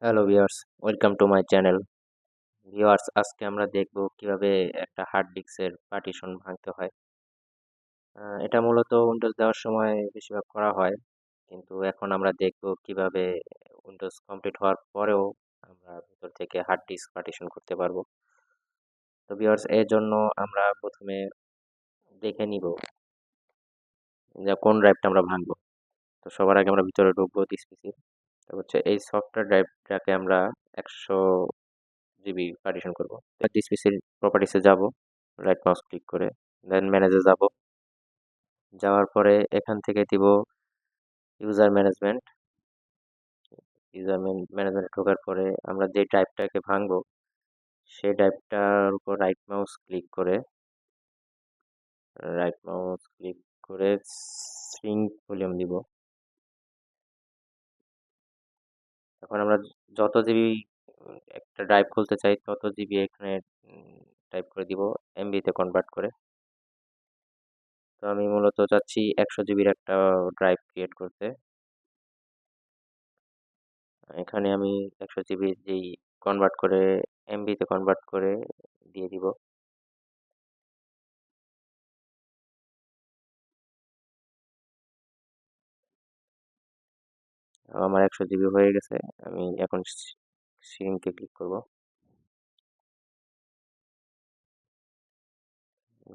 Hello viewers, welcome to my channel. Viewers, আজকে আমরা দেখব কিভাবে একটা হার্ড ডিস্কের পার্টিশন ভাঙতে হয়। এটা মূলত উইন্ডোজ দেওয়ার সময় বেশিরভাগ করা হয়, কিন্তু এখন আমরা দেখব কিভাবে উইন্ডোজ কমপ্লিট হওয়ার পরেও আমরা ভিতর থেকে হার্ড ডিস্ক পার্টিশন করতে পারবো। তো ভিউয়ার্স, এর জন্য আমরা প্রথমে দেখে নিব যে কোন ড্রাইভটা আমরা ভাঙবো। তো সবার আগে আমরা ভিতরে ঢুকবো ডিসপিসি। তো হচ্ছে এই সফটওয়্যার ড্রাইভটাকে আমরা 100 জিবি পার্টিশন করব। ডিসপিসির প্রপার্টিসে যাব, রাইট মাউস ক্লিক করে দেন ম্যানেজে যাব। যাওয়ার পরে এখান থেকে দিব ইউজার ম্যানেজমেন্ট। ইউজার ম্যানেজমেন্টে ঢোকার পরে আমরা যে ড্রাইভটাকে ভাঙবো সেই ড্রাইভটার উপর রাইট মাউস ক্লিক করে সিঙ্ক ভলিউম দিব। এখন আমরা যত জিবি একটা ড্রাইভ খুলতে চাই তত জিবি এখানে টাইপ করে দিব এমবিতে কনভার্ট করে। তো আমি মূলত চাচ্ছি 100 জিবির একটা ড্রাইভ ক্রিয়েট করতে। এখানে আমি 100 জিবি যেই কনভার্ট করে এমবিতে কনভার্ট করে দিয়ে দিব। আমার 100 জিবি হয়ে গেছে। আমি এখন সিঙ্কে ক্লিক করব।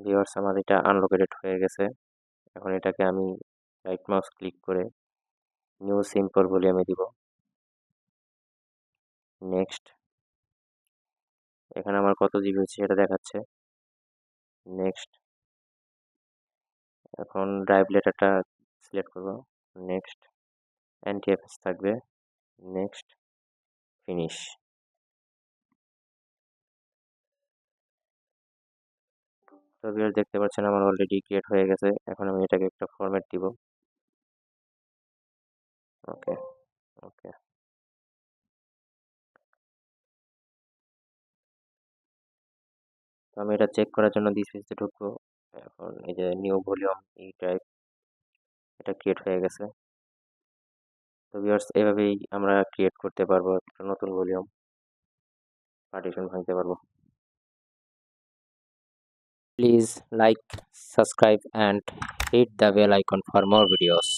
ভিউয়ার্স, আমার এটা আনলোকেটেড হয়ে গেছে। এখন এটাকে আমি রাইট মাউস ক্লিক করে নিউ সিম্পল ভলিউমে দিব। নেক্সট। এখানে আমার কত জিবি হচ্ছে সেটা দেখাচ্ছে। নেক্সট। এখন ড্রাইভ লেটারটা সিলেক্ট করব। নেক্সট। এনটিএফএস থাকবে। নেক্সট। ফিনিশ। তো ভিউয়ার্স, দেখতে পাচ্ছেন আমার অলরেডি ক্রিয়েট হয়ে গেছে। এখন আমি এটাকে একটা ফরম্যাট দিব। ওকে, ওকে। তো আমি এটা চেক করার জন্য ডিসপ্লেতে ঢুকবো। এখন এই যে নিউ ভলিউম এই টাইপ এটা ক্রিয়েট হয়ে গেছে। তো ভিউয়ার্স, এভাবেই আমরা ক্রিয়েট করতে পারবো একটা নতুন ভলিউম, পার্টিশন ভাঙতে পারবো। Please like, subscribe and hit the bell icon for more videos.